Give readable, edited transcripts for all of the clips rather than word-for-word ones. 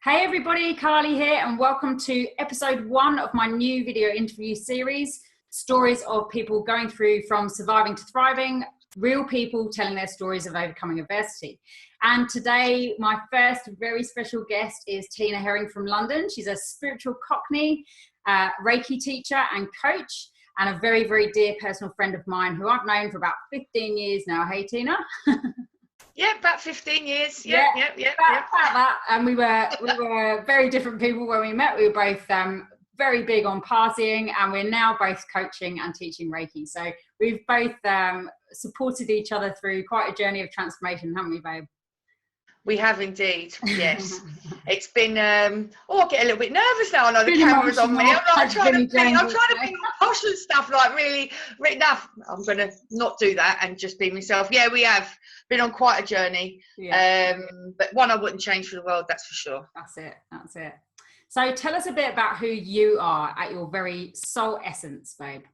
Hey everybody, Carly here, and welcome to episode 1 of my new video interview series, stories of people going through from surviving to thriving, real people telling their stories of overcoming adversity. And today, my first very special guest is Tina Herring from London. She's a spiritual Cockney, Reiki teacher and coach, and a very, very dear personal friend of mine who I've known for about 15 years now. Hey, Tina. Yeah, about 15 years. Yeah. About that. And we were very different people when we met. We were both very big on partying, and we're now both coaching and teaching Reiki. So we've both supported each other through quite a journey of transformation, haven't we, babe? We have indeed, yes. It's been, I get a little bit nervous now. I know the camera's on me. I'm trying to be posh and stuff, like really enough. I'm going to not do that and just be myself. Yeah, we have been on quite a journey, but one I wouldn't change for the world, that's for sure. That's it. So tell us a bit about who you are at your very soul essence, babe.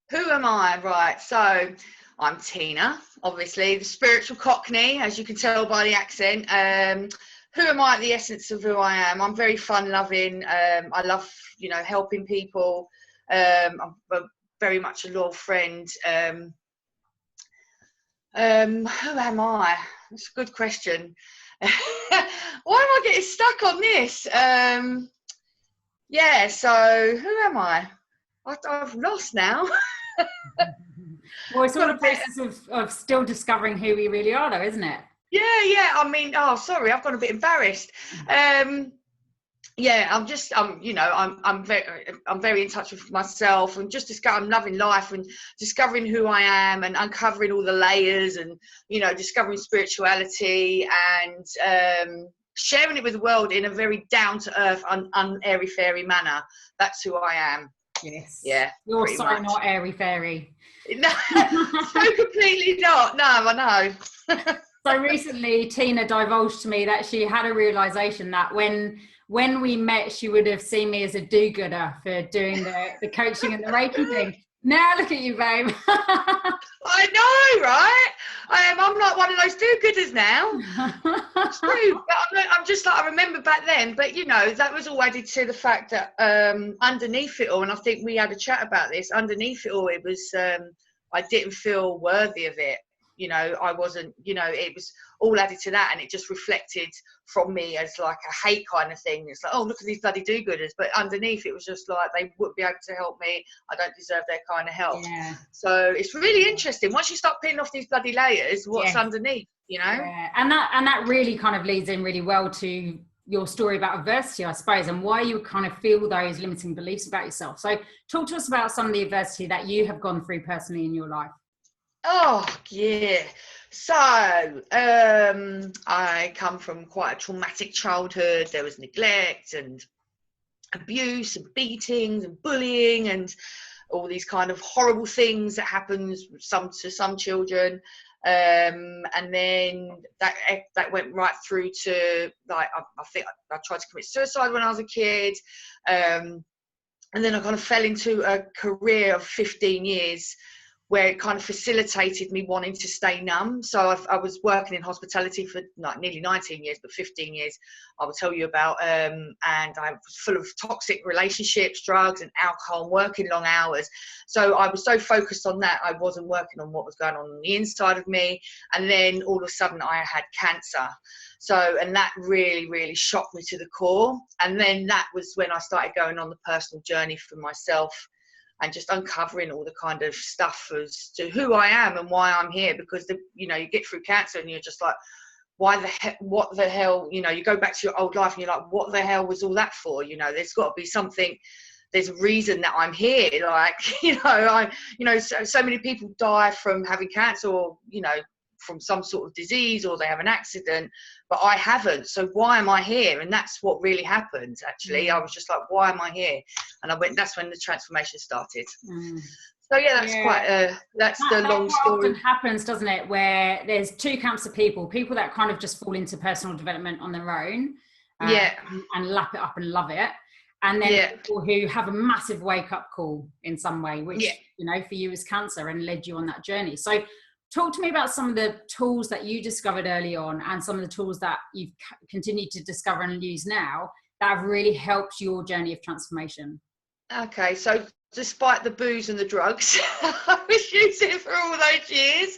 Who am I? Right, so I'm Tina, obviously, the spiritual Cockney, as you can tell by the accent. Who am I at the essence of who I am? I'm very fun-loving. I love, helping people. I'm very much a loyal friend. Who am I? That's a good question. Why am I getting stuck on this? So who am I? I've lost now. Well, it's all a process of still discovering who we really are, though, isn't it? Yeah. I mean, sorry, I've got a bit embarrassed. I'm very in touch with myself and just I'm loving life and discovering who I am and uncovering all the layers and, discovering spirituality and sharing it with the world in a very down-to-earth, un-airy-fairy manner. That's who I am. Yes. Yeah. You're so much. Not airy-fairy. No, so completely not. No, I know. So recently, Tina divulged to me that she had a realization that when we met, she would have seen me as a do-gooder for doing the coaching and the Reiki thing. Now look at you, babe. I know, right? I'm like one of those do-gooders now. It's true, but I'm just like, I remember back then, but that was all added to the fact that underneath it all, and I think we had a chat about this, underneath it all, it was, I didn't feel worthy of it. I wasn't, it was all added to that, and it just reflected from me as like a hate kind of thing. It's like, oh, look at these bloody do-gooders, but underneath it was just like, they wouldn't be able to help me. I don't deserve their kind of help. Yeah. So it's really interesting. Once you start peeling off these bloody layers, what's underneath, Yeah. And that really kind of leads in really well to your story about adversity, I suppose, and why you kind of feel those limiting beliefs about yourself. So talk to us about some of the adversity that you have gone through personally in your life. Oh, yeah. So, I come from quite a traumatic childhood. There was neglect and abuse and beatings and bullying and all these kind of horrible things that happens to some children. And then that went right through to, like, I think I tried to commit suicide when I was a kid. And then I kind of fell into a career of 15 years where it kind of facilitated me wanting to stay numb. So I was working in hospitality for nearly 19 years, but 15 years I will tell you about. And I was full of toxic relationships, drugs and alcohol, and working long hours. So I was so focused on that, I wasn't working on what was going on the inside of me. And then all of a sudden I had cancer. And that really, really shocked me to the core. And then that was when I started going on the personal journey for myself, and just uncovering all the kind of stuff as to who I am and why I'm here. Because, you get through cancer and you're just like, what the hell, you go back to your old life and you're like, what the hell was all that for? There's got to be something, there's a reason that I'm here. Like, so many people die from having cancer or, from some sort of disease, or they have an accident, but I haven't. So why am I here? And that's what really happened, actually. I was just like, why am I here? And that's when the transformation started. So yeah, that's the long story. Often happens, doesn't it, where there's two camps of people that kind of just fall into personal development on their own, and lap it up and love it, and then people who have a massive wake up call in some way, which for you is cancer and led you on that journey. So talk to me about some of the tools that you discovered early on and some of the tools that you've continued to discover and use now that have really helped your journey of transformation. Okay, so despite the booze and the drugs I was using for all those years,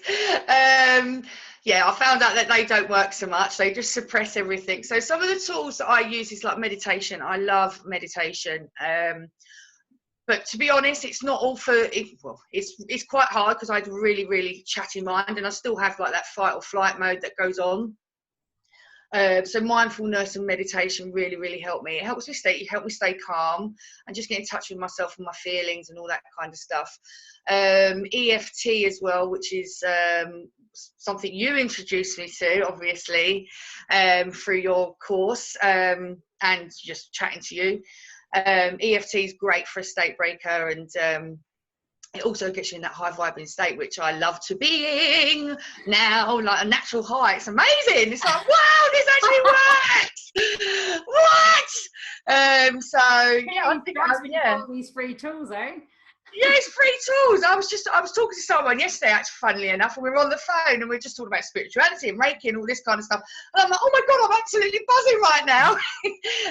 yeah, I found out that they don't work so much. They just suppress everything. So some of the tools that I use is like meditation. I love meditation. But to be honest, it's not all for it. Well, it's quite hard because I had a really, really chatty mind, and I still have like that fight or flight mode that goes on. So mindfulness and meditation really, really help me. It helps me stay calm and just get in touch with myself and my feelings and all that kind of stuff. EFT as well, which is something you introduced me to, obviously, through your course, and just chatting to you. EFT is great for a state breaker, and it also gets you in that high vibing state, which I love to be in now, like a natural high. It's amazing. It's like, wow, this actually works. What? So yeah, I think all these free tools, eh? Yeah, it's free tools. I was talking to someone yesterday, actually, funnily enough, and we were on the phone and we were just talking about spirituality and Reiki and all this kind of stuff. And I'm like, oh my God, I'm absolutely buzzing right now.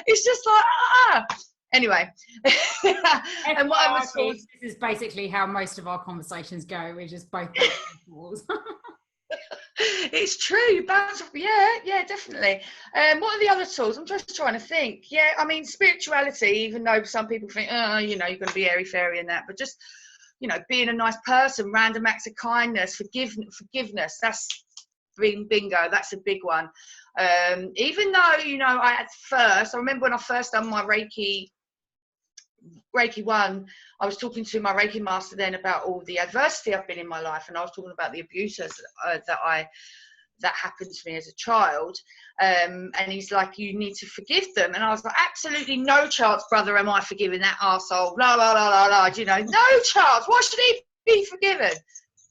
It's just like, Anyway, and what I was this is basically how most of our conversations go. We're just both tools. It's true. You bounce off. Yeah, definitely. What are the other tools? I'm just trying to think. Yeah, I mean, spirituality, even though some people think, you're going to be airy fairy and that, but just, being a nice person, random acts of kindness, forgiveness, that's bingo. That's a big one. Even though, I remember when I first done my Reiki 1, I was talking to my Reiki master then about all the adversity I've been in my life, and I was talking about the abuses that happened to me as a child, and he's like, you need to forgive them, and I was like, absolutely no chance, brother, am I forgiving that arsehole, blah blah blah blah blah, no chance, why should he be forgiven?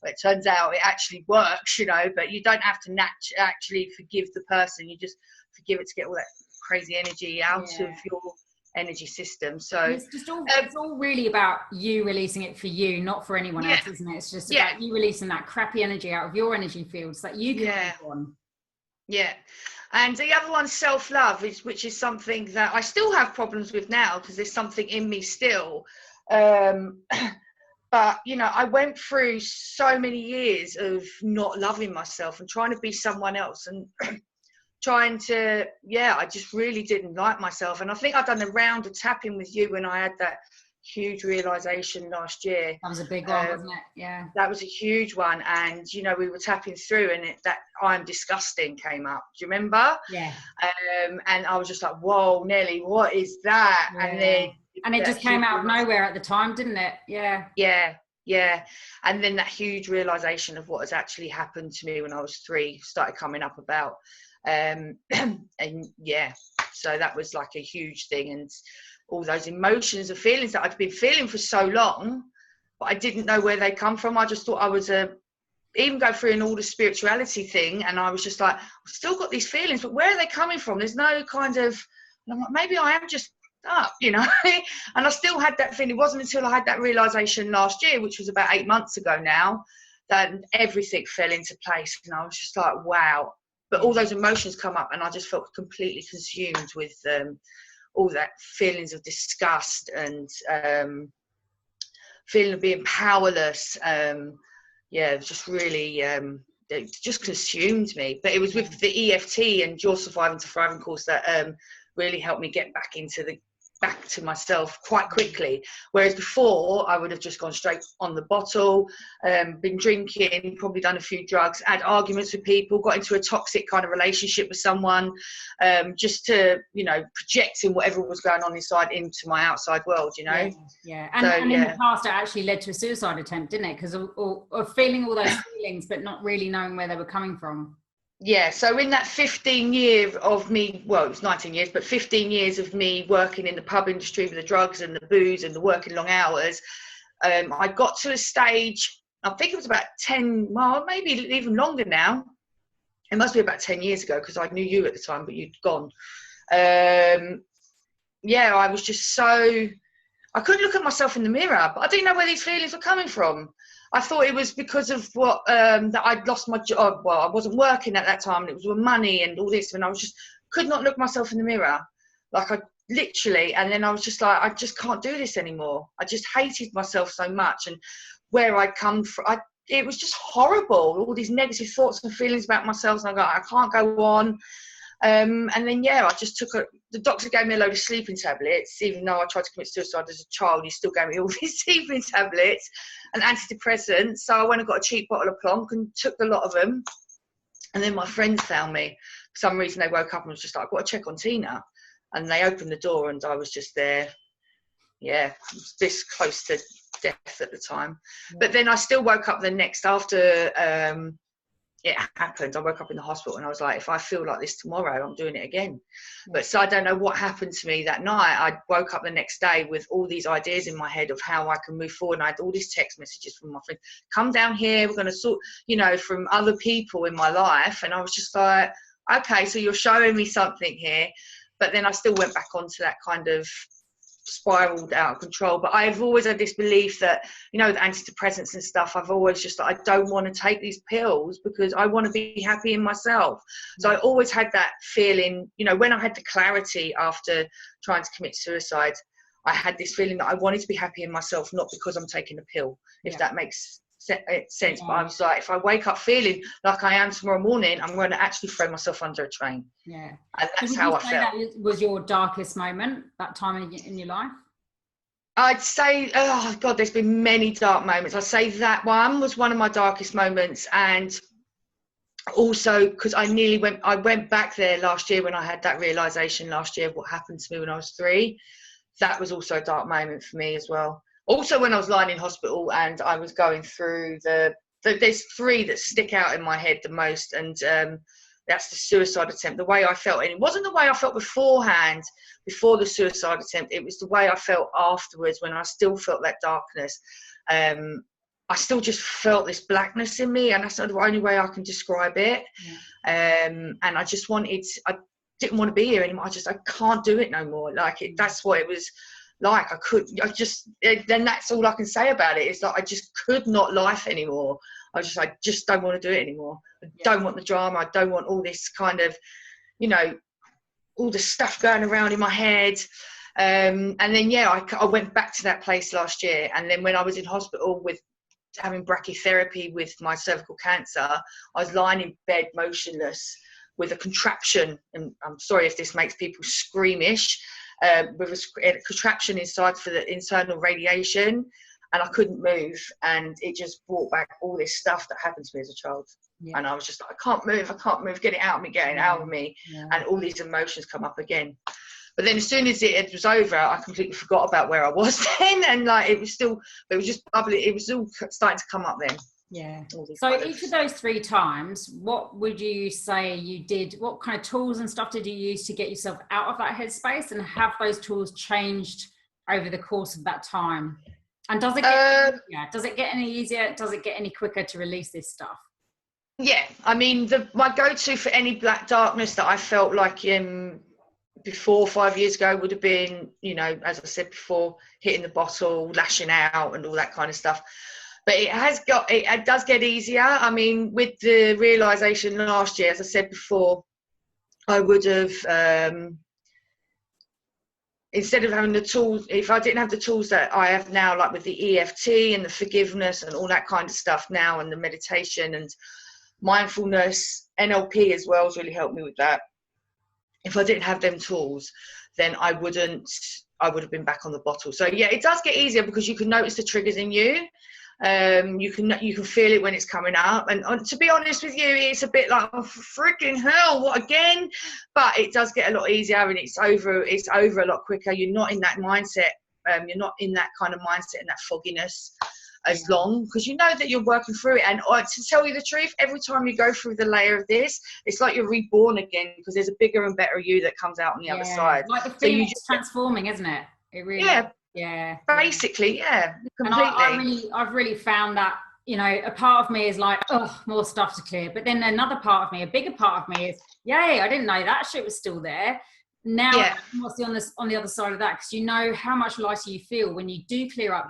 But it turns out it actually works, but you don't have to actually forgive the person, you just forgive it to get all that crazy energy out of your energy system. So it's all really about you releasing it for you, not for anyone else, isn't it? It's just about you releasing that crappy energy out of your energy field so that you can move on. Yeah. And the other one, self-love, which is something that I still have problems with now because there's something in me still. But, I went through so many years of not loving myself and trying to be someone else and trying to, I just really didn't like myself. And I think I've done a round of tapping with you when I had that huge realization last year. That was a big one, wasn't it? Yeah. That was a huge one. And, we were tapping through and that I'm disgusting came up. Do you remember? Yeah. And I was just like, whoa, Nelly, what is that? Yeah. And it just came out of nowhere at the time, didn't it? Yeah. Yeah. And then that huge realization of what has actually happened to me when I was 3 started coming up about. So that was like a huge thing, and all those emotions and feelings that I'd been feeling for so long, but I didn't know where they come from. I just thought I was even go through all the spirituality thing, and I was just like, I've still got these feelings, but where are they coming from? There's no kind of, and I'm like, maybe I am just up, and I still had that feeling. It wasn't until I had that realization last year, which was about 8 months ago now, that everything fell into place, and I was just like, wow. But all those emotions come up, and I just felt completely consumed with all that feelings of disgust and feeling of being powerless. It was just really, it just consumed me. But it was with the EFT and your Surviving to Thriving course that really helped me get back to myself quite quickly, whereas before I would have just gone straight on the bottle, been drinking, probably done a few drugs, had arguments with people, got into a toxic kind of relationship with someone, just to projecting whatever was going on inside into my outside world. And in the past it actually led to a suicide attempt, didn't it, because of feeling all those feelings but not really knowing where they were coming from. Yeah, so in that 15 years of me, well, it was 19 years, but 15 years of me working in the pub industry with the drugs and the booze and the working long hours, I got to a stage, I think it was about 10, well, maybe even longer now. It must be about 10 years ago because I knew you at the time, but you'd gone. I was just so, I couldn't look at myself in the mirror, but I didn't know where these feelings were coming from. I thought it was because of what that I'd lost my job. Well, I wasn't working at that time, and it was with money and all this, and I was just could not look myself in the mirror, like I literally. And then I was just like, I just can't do this anymore. I just hated myself so much, and where I'd come from, it was just horrible. All these negative thoughts and feelings about myself, and I go, I can't go on. And then I just took the doctor gave me a load of sleeping tablets, even though I tried to commit suicide as a child. He still gave me all these sleeping tablets and antidepressants. So I went and got a cheap bottle of Plonk and took a lot of them. And then my friends found me. For some reason they woke up and was just like, I've got to check on Tina. And they opened the door and I was just there. Yeah, this close to death at the time. But then I still woke up the next after it happened. I woke up in the hospital and I was like, if I feel like this tomorrow, I'm doing it again. But so I don't know what happened to me that night. I woke up the next day with all these ideas in my head of how I can move forward. And I had all these text messages from my friends, come down here, we're going to sort, from other people in my life. And I was just like, okay, so you're showing me something here. But then I still went back onto that kind of spiraled out of control. But I've always had this belief that the antidepressants and stuff, I've always just I don't want to take these pills because I want to be happy in myself. So I always had that feeling, when I had the clarity after trying to commit suicide, I had this feeling that I wanted to be happy in myself, not because I'm taking a pill, if that makes sense. But I was like, if I wake up feeling like I am tomorrow morning, I'm going to actually throw myself under a train. And that's how I felt. That was your darkest moment, that time in your life? I'd say, oh God, there's been many dark moments. I'd say that one was one of my darkest moments. And also because I went back there last year when I had that realization last year of what happened to me when I was 3. That was also a dark moment for me as well. Also, when I was lying in hospital and I was going through there's 3 that stick out in my head the most, and that's the suicide attempt. The way I felt, and it wasn't the way I felt beforehand, before the suicide attempt. It was the way I felt afterwards, when I still felt that darkness. I still just felt this blackness in me, and that's the only way I can describe it. And I just I didn't want to be here anymore. I can't do it no more. That's what it was. Then that's all I can say about it, is that I just could not life anymore. I just don't want to do it anymore. I don't want the drama. I don't want all this kind of, all the stuff going around in my head. And then, I went back to that place last year. And then when I was in hospital with having brachytherapy with my cervical cancer, I was lying in bed motionless with a contraption. And I'm sorry if this makes people squeamish. With a contraption inside for the internal radiation, and I couldn't move, and it just brought back all this stuff that happened to me as a child. And I was just like, I can't move, get it out of me, and all these emotions come up again. But then as soon as it was over, I completely forgot about where I was then, and it was just bubbly, it was all starting to come up then. So each of those 3 times, what would you say you did? What kind of tools and stuff did you use to get yourself out of that headspace? And have those tools changed over the course of that time? And does it get any easier? Does it get any quicker to release this stuff? Yeah, I mean, my go-to for any black darkness that I felt like before 5 years ago would have been, as I said before, hitting the bottle, lashing out, and all that kind of stuff. But it does get easier. I mean, with the realization last year, as I said before, I would have, instead of having the tools, if I didn't have the tools that I have now, like with the EFT and the forgiveness and all that kind of stuff now, and the meditation and mindfulness, NLP as well has really helped me with that. If I didn't have them tools, then I would have been back on the bottle. So yeah, it does get easier because you can notice the triggers in you. You can feel it when it's coming up, and to be honest with you, it's a bit like, oh, freaking hell, what again? But it does get a lot easier, and it's over a lot quicker. You're not in that mindset, you're not in that kind of mindset and that fogginess as long, because you know that you're working through it. And to tell you the truth, every time you go through the layer of this, it's like you're reborn again, because there's a bigger and better you that comes out on the other side. Like the phoenix transforming, isn't it? It really basically, completely. And I've really found that, a part of me is like, oh, more stuff to clear. But then another part of me, a bigger part of me is, yay, I didn't know that shit was still there. Now, what's on the other side of that? Because how much lighter you feel when you do clear up.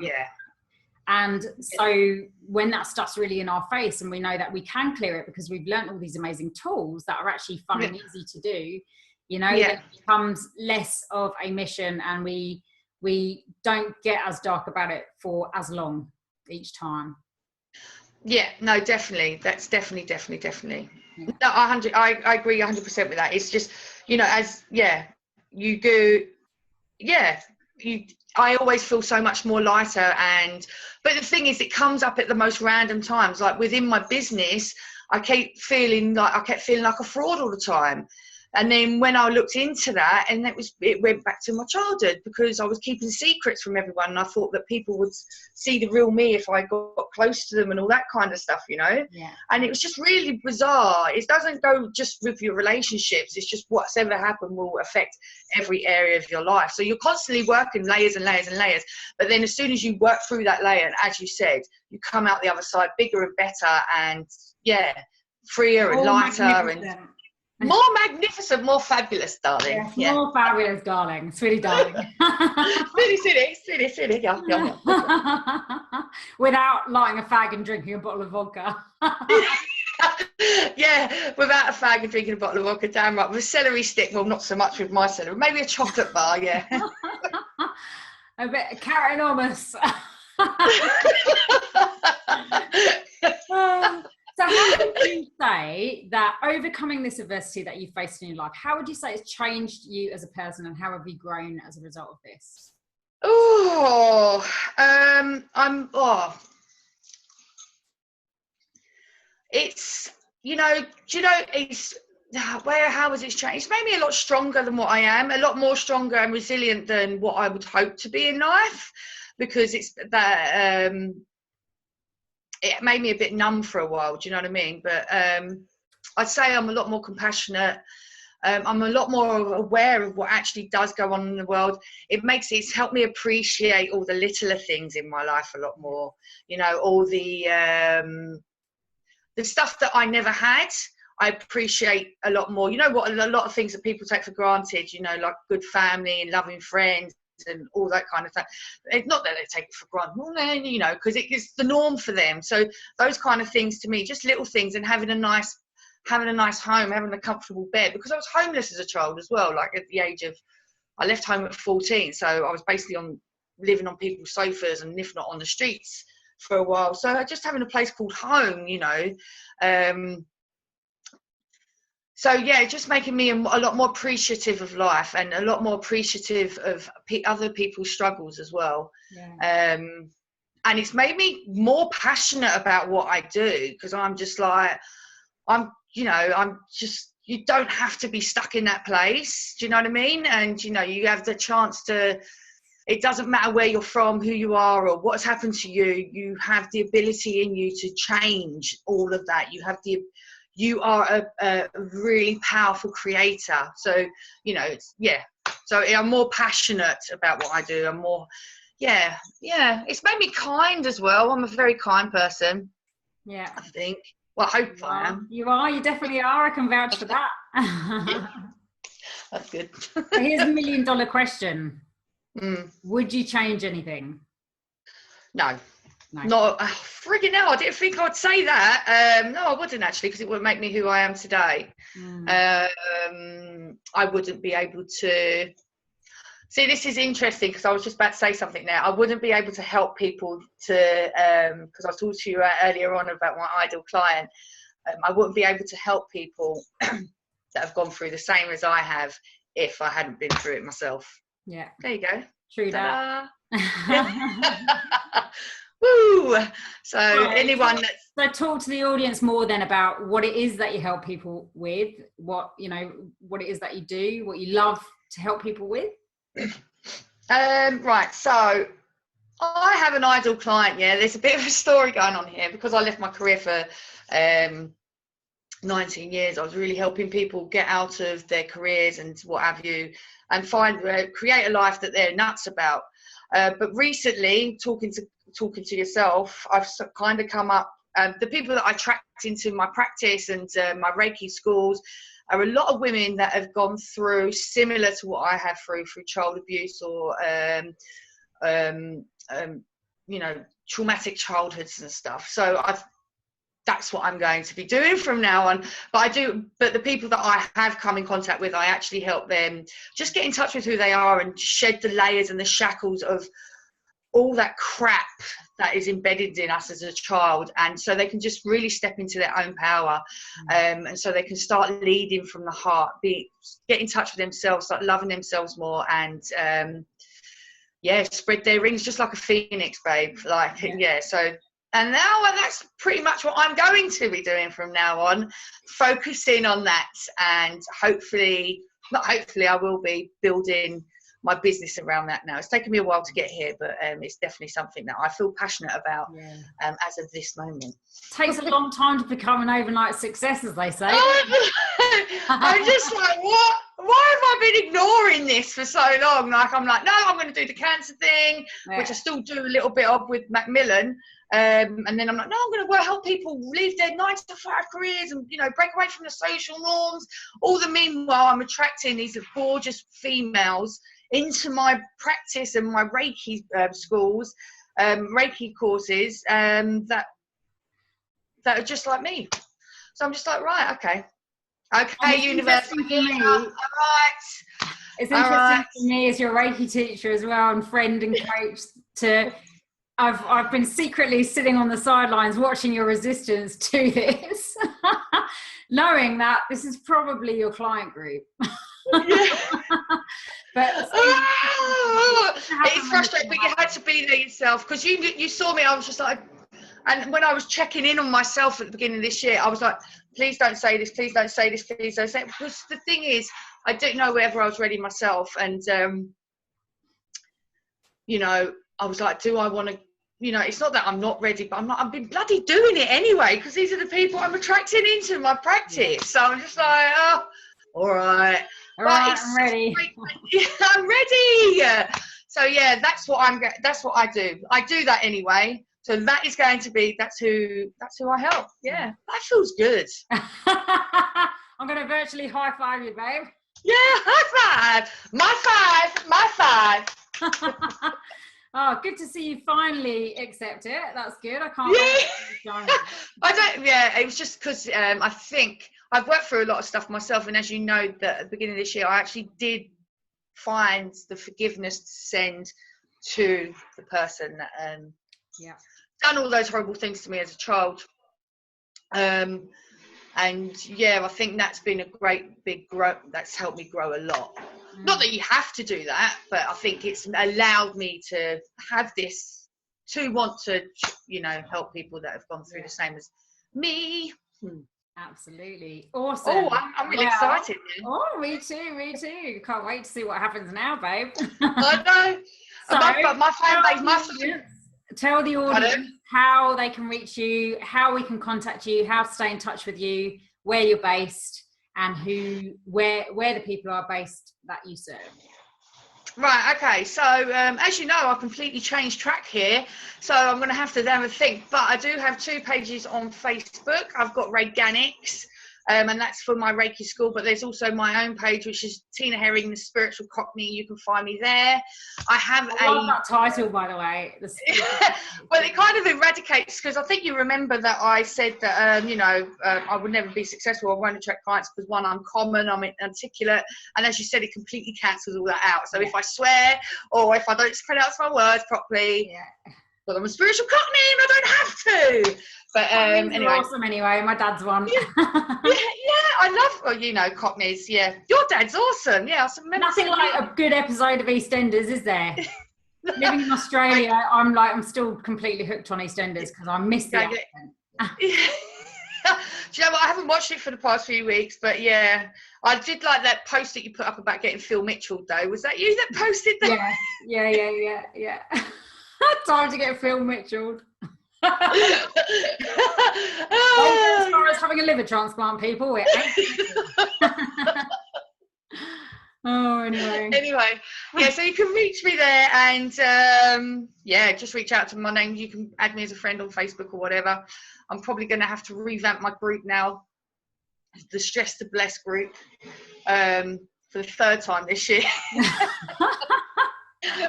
And so when that stuff's really in our face and we know that we can clear it because we've learned all these amazing tools that are actually fun and easy to do, you know, then it becomes less of a mission, and we don't get as dark about it for as long each time. Yeah, no, definitely. That's definitely. Yeah. No, I agree 100% with that. It's just, you know, you go, I always feel so much more lighter. But the thing is, it comes up at the most random times. Like within my business, I kept feeling like a fraud all the time. And then when I looked into that, and it went back to my childhood, because I was keeping secrets from everyone, and I thought that people would see the real me if I got close to them and all that kind of stuff, you know. Yeah. And it was just really bizarre. It doesn't go just with your relationships. It's just what's ever happened will affect every area of your life. So you're constantly working layers and layers and layers. But then as soon as you work through that layer, and as you said, you come out the other side bigger and better, and freer and lighter and more magnificent, more fabulous, darling. Yes, yeah. More fabulous, darling. Sweetie, darling. Silly. Yeah. Without lighting a fag and drinking a bottle of vodka. Yeah, without a fag and drinking a bottle of vodka, damn right. With a celery stick, well, not so much with my celery. Maybe a chocolate bar, yeah. A bit of carrot and hummus. So how would you say that overcoming this adversity that you faced in your life, how would you say it's changed you as a person, and how have you grown as a result of this? It's, you know, it's, how has it changed? It's made me a lot stronger than what I am, a lot more stronger and resilient than what I would hope to be in life, because it's that, it made me a bit numb for a while, do you know what I mean? But I'd say I'm a lot more compassionate. I'm a lot more aware of what actually does go on in the world. It's helped me appreciate all the littler things in my life a lot more. You know, all the stuff that I never had, I appreciate a lot more. You know what, a lot of things that people take for granted, you know, like good family and loving friends and all that kind of stuff. It's not that they take it for granted, you know, because it's the norm for them. So those kind of things, to me, just little things, and having a nice home, having a comfortable bed, because I was homeless as a child as well. Like at the age of, I left home at 14, so I was basically living on people's sofas, and if not on the streets for a while. So just having a place called home, you know. So yeah, just making me a lot more appreciative of life, and a lot more appreciative of other people's struggles as well. Yeah. And it's made me more passionate about what I do, because I'm just like, you don't have to be stuck in that place. Do you know what I mean? And, you know, you have the chance to, it doesn't matter where you're from, who you are, or what's happened to you. You have the ability in you to change all of that. You are a really powerful creator. So, you know, so I'm more passionate about what I do. I'm more, it's made me kind as well. I'm a very kind person. Yeah, I think. Well, I hope I am. You definitely are. I can vouch for that. Yeah. That's good. So here's $1 million question. Would you change anything? No. Not frigging hell, I didn't think I'd say that. No, I wouldn't actually, because it would make me who I am today. I wouldn't be able to see, this is interesting, because I was just about to say something now. I wouldn't be able to help people to, because I talked to you earlier on about my ideal client. I wouldn't be able to help people that have gone through the same as I have if I hadn't been through it myself. Yeah. There you go. True that. Woo! So anyone that's... So talk to the audience more then about what it is that you help people with, what it is that you do, what you love to help people with. Right, so I have an ideal client. There's a bit of a story going on here, because I left my career for 19 years. I was really helping people get out of their careers and what have you, and create a life that they're nuts about. But recently, talking to yourself, I've kind of come up, the people that I tracked into my practice and my Reiki schools are a lot of women that have gone through similar to what I have through child abuse, or traumatic childhoods and stuff. So that's what I'm going to be doing from now on. But the people that I have come in contact with, I actually help them just get in touch with who they are and shed the layers and the shackles of all that crap that is embedded in us as a child, and so they can just really step into their own power, and so they can start leading from the heart, get in touch with themselves, start loving themselves more, and spread their wings just like a phoenix, babe. So, and now that's pretty much what I'm going to be doing from now on, focusing on that, and I will be building my business around that now. It's taken me a while to get here, but it's definitely something that I feel passionate about as of this moment. Takes a long time to become an overnight success, as they say. I'm just like, what? Why have I been ignoring this for so long? Like, I'm like, no, I'm going to do the cancer thing, which I still do a little bit of with Macmillan. And then I'm like, no, I'm going to help people leave their 9-to-5 careers and, break away from the social norms. All the meanwhile, I'm attracting these gorgeous females into my practice and my Reiki schools, Reiki courses, that are just like me. So I'm just like, right, okay, universe, all right. It's interesting for me as your Reiki teacher as well, and friend and coach, I've been secretly sitting on the sidelines watching your resistance to this, knowing that this is probably your client group. But it's frustrating, but you had to be there yourself, because you saw me. I was just like, and when I was checking in on myself at the beginning of this year, I was like, please don't say this, please don't say this, please don't say it. Because the thing is, I didn't know whether I was ready myself, and I was like, do I want to? It's not that I'm not ready, but I've been bloody doing it anyway, because these are the people I'm attracting into my practice. So I'm just like, oh, all right, I'm ready. I'm ready. So that's what I do. I do that anyway. So that is going to be, that's who I help. Yeah, that feels good. I'm going to virtually high five you, babe. Yeah, high five. My five. Oh, good to see you finally accept it. That's good. I can't wait. It was just because I think I've worked through a lot of stuff myself, and as you know, that at the beginning of this year, I actually did find the forgiveness to send to the person that done all those horrible things to me as a child. I think that's been a great big growth. That's helped me grow a lot. Not that you have to do that, but I think it's allowed me to have this, to want to, help people that have gone through the same as me. Absolutely. Awesome. Oh, I'm really excited. Oh, me too. Can't wait to see what happens now, babe. I know. So, my fan base, tell the audience how they can reach you, how we can contact you, how to stay in touch with you, where you're based, and where the people are based that you serve. Right, okay, so as you know, I've completely changed track here, so I'm going to have to have a think, but I do have 2 pages on Facebook. I've got Reganics, and that's for my Reiki school, but there's also my own page, which is Tina Herring, the Spiritual Cockney. You can find me there. I love that title, by the way. Well, it kind of eradicates, because I think you remember that I said that, I would never be successful. I won't attract clients because, one, I'm common, I'm articulate, and as you said, it completely cancels all that out. So if I swear, or if I don't pronounce my words properly, well, I'm a spiritual Cockney and I don't have to. But anyway, awesome. Anyway, my dad's one. I love Cockneys. Yeah, your dad's awesome. Yeah, nothing like a good episode of EastEnders, is there? Living in Australia, I'm still completely hooked on EastEnders because I miss the accent. Do you know what? I haven't watched it for the past few weeks, but I did like that post that you put up about getting Phil Mitchell. Though, was that you that posted that? Yeah. Time to get Phil Mitchell. As far as having a liver transplant, people. Anyway, so you can reach me there, and just reach out to my name. You can add me as a friend on Facebook or whatever. I'm probably going to have to revamp my group now, the Stress to Bless group, for the 3rd time this year.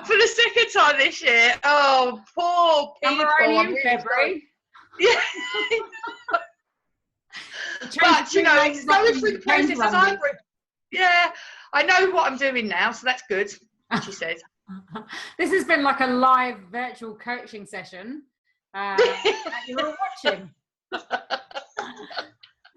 for the second time this year. Oh, poor people. I'm in February. Yeah. But, you know, it's going through the process as I agree. Yeah, I know what I'm doing now, so that's good, she said. This has been like a live virtual coaching session that you're all watching.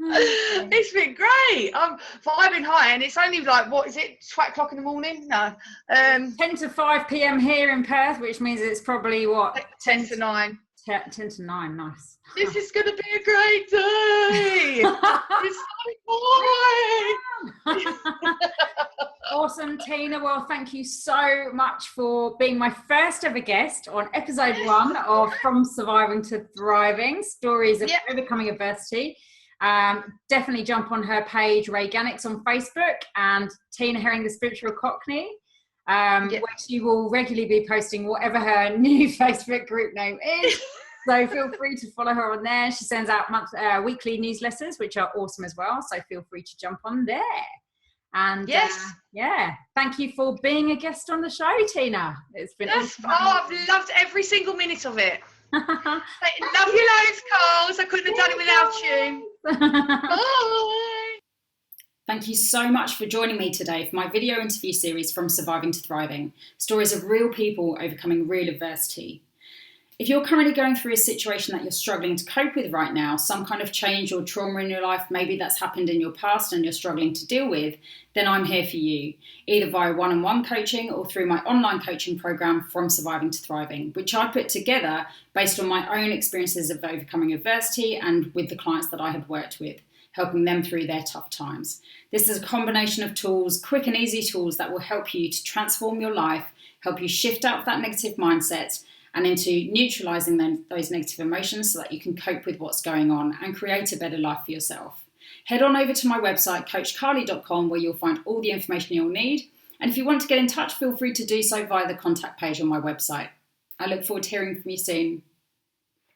It's been great. I'm vibing high, and it's only like, what is it, 12 o'clock in the morning? No. 10 to 5 p.m. here in Perth, which means it's probably what? 10 to 9. 10 to 9, nice. This is going to be a great day. It's so boring. Awesome, Tina. Well, thank you so much for being my first ever guest on episode 1 of From Surviving to Thriving, Stories of Overcoming Adversity. Definitely jump on her page, Reigannix, on Facebook, and Tina Herring, the Spiritual Cockney, where she will regularly be posting whatever her new Facebook group name is. So feel free to follow her on there. She sends out weekly newsletters, which are awesome as well. So feel free to jump on there. And thank you for being a guest on the show, Tina. It's been awesome. I've loved every single minute of it. Love you loads, Coles. I couldn't have done it without you. Bye. Thank you so much for joining me today for my video interview series From Surviving to Thriving, stories of real people overcoming real adversity. If you're currently going through a situation that you're struggling to cope with right now, some kind of change or trauma in your life, maybe that's happened in your past and you're struggling to deal with, then I'm here for you, either via one-on-one coaching or through my online coaching program, From Surviving to Thriving, which I put together based on my own experiences of overcoming adversity and with the clients that I have worked with, helping them through their tough times. This is a combination of tools, quick and easy tools that will help you to transform your life, help you shift out of that negative mindset and into neutralising those negative emotions so that you can cope with what's going on and create a better life for yourself. Head on over to my website, coachcarly.com, where you'll find all the information you'll need. And if you want to get in touch, feel free to do so via the contact page on my website. I look forward to hearing from you soon.